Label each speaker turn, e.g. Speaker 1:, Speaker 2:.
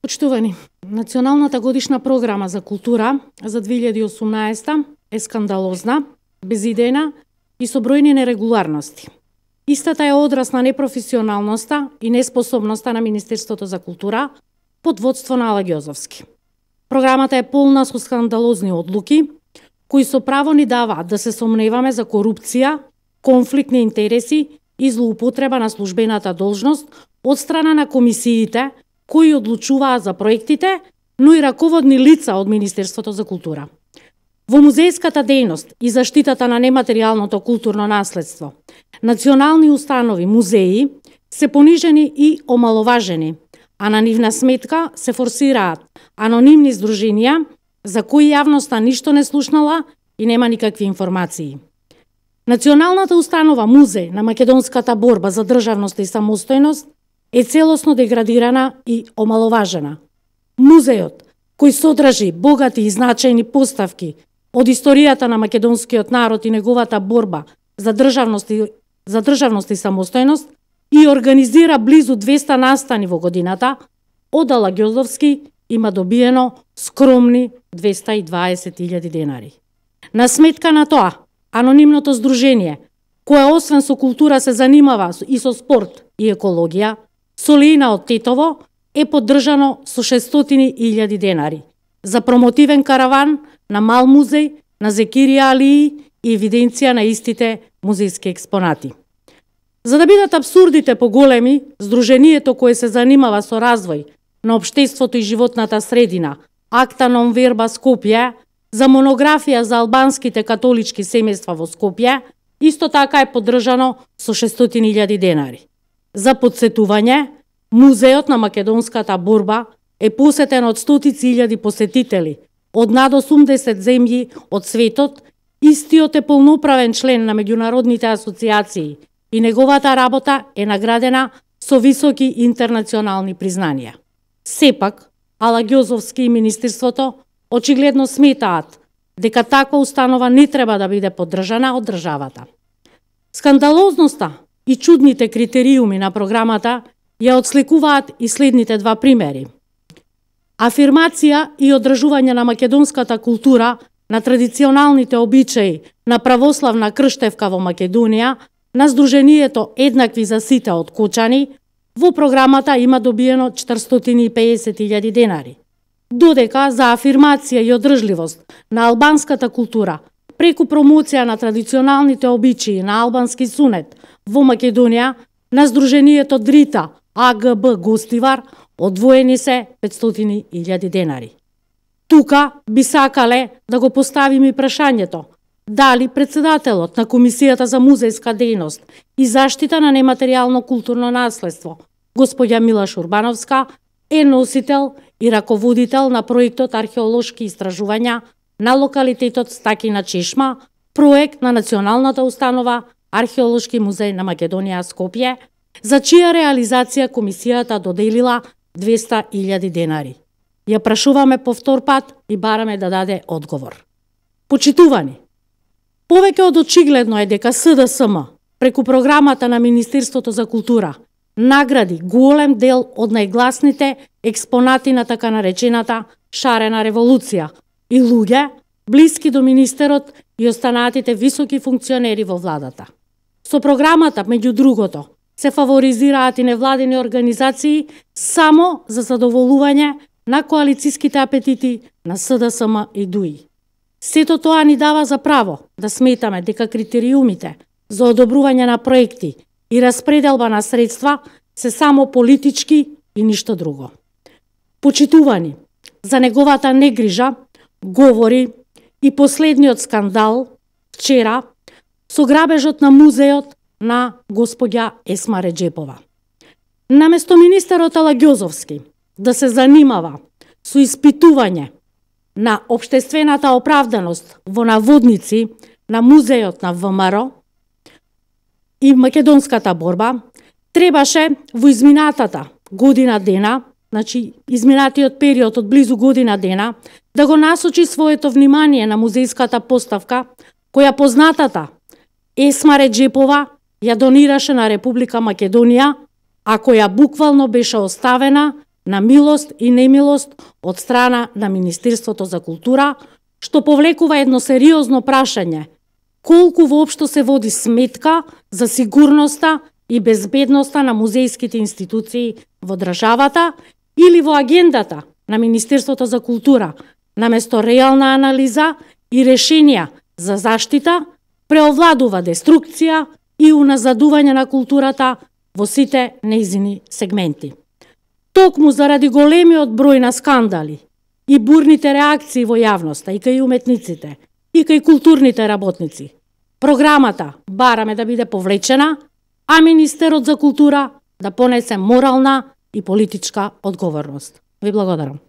Speaker 1: Почитувани, Националната годишна програма за култура за 2018 е скандалозна, безидејна и со бројни нерегуларности. Истата е одраз на непрофесионалноста и неспособноста на Министерството за култура под водство на Ала Ѓозовски. Програмата е полна со скандалозни одлуки, кои со право ни даваат да се сомневаме за корупција, конфликт на интереси и злоупотреба на службената должност од страна на комисиите кои одлучуваат за проектите, но и раководни лица од Министерството за култура. Во музејската дејност и заштитата на нематеријалното културно наследство, национални установи, музеи се понижени и омаловажени, а на нивна сметка се форсираат анонимни здруженија за кои јавноста ништо не слушнала и нема никакви информации. Националната установа Музеј на македонската борба за државност и самостојност е целосно деградирана и омаловажена. Музејот, кој содржи богати и значајни поставки од историјата на македонскиот народ и неговата борба за државност и самостојност и организира близу 200 настани во годината, од Ала Ѓозовски има добиено скромни 220.000 денари. На сметка на тоа, анонимното здружение, кое освен со култура се занимава и со спорт и екологија, Солина од Тетово е поддржано со 600.000 денари за промотивен караван на мал музеј на Зекирија Алии и евиденција на истите музејски експонати. За да бидат абсурдите поголеми, здружението кое се занимава со развој на општеството и животната средина, Акта нон верба Скопје, за монографија за албанските католички семејства во Скопје, исто така е поддржано со 600.000 денари. За подсетување, Музејот на македонската борба е посетен од стотици илјади посетители од над 80 земји од светот, истиот е полноправен член на меѓународните асоциации и неговата работа е наградена со високи интернационални признанија. Сепак, Ала Ѓозовски и Министерството очигледно сметаат дека таква установа не треба да биде поддржана од државата. Скандалозноста и чудните критериуми на програмата ја отсликуваат и следните два примери. Афирмација и одржување на македонската култура, на традиционалните обичаи на православна крштевка во Македонија, на здружението Еднакви за сите од Кочани, во програмата има добиено 450.000 денари. Додека за афирмација и одржливост на албанската култура преку промоција на традиционалните обичаи на албански сунет во Македонија, на здружението Дрита АГБ Гостивар одвоени се 500.000 денари. Тука би сакале да го поставиме прашањето дали председателот на Комисијата за музејска дејност и заштита на нематеријално културно наследство, господја Мила Шурбановска, е носител и раководител на проектот археолошки истражувања на локалитетот Стакина Чешма, проект на Националната установа Археолошки музеј на Македонија Скопје, за чија реализација комисијата доделила 200.000 денари. Ја прашуваме повтор пат и бараме да даде одговор. Почитувани, повеќе од очигледно е дека СДСМ преку програмата на Министерството за култура награди голем дел од најгласните експонати на така наречената шарена револуција и луѓе блиски до министерот и останатите високи функционери во владата. Со програмата, меѓу другото, се фаворизираат и невладини организации само за задоволување на коалициските апетити на СДСМ и ДУИ. Сето тоа ни дава за право да сметаме дека критериумите за одобрување на проекти и распределба на средства се само политички и ништо друго. Почитувани, за неговата негрижа говори и последниот скандал вчера со грабежот на музејот на господја Есма Реџепова. Наместо министерот Ала Ѓозовски да се занимава со испитување на општествената оправданост во наводници на музејот на ВМРО и македонската борба, требаше во изминатата година дена, значи изминатиот период од близу година дена, да го насочи своето внимание на музејската поставка која познатата Есма Реџепова ја донираше на Република Македонија, а која буквално беше оставена на милост и немилост од страна на Министерството за култура, што повлекува едно сериозно прашање: колку воопшто се води сметка за сигурноста и безбедноста на музејските институции во државата, или во агендата на Министерството за култура, наместо реална анализа и решенија за заштита, преовладува деструкција и уназадување на културата во сите нејзини сегменти. Токму заради големиот број на скандали и бурните реакции во јавноста и кај уметниците, и кај културните работници, програмата бараме да биде повлечена, а Министерот за култура да понесе морална и политичка одговорност. Ви благодарам.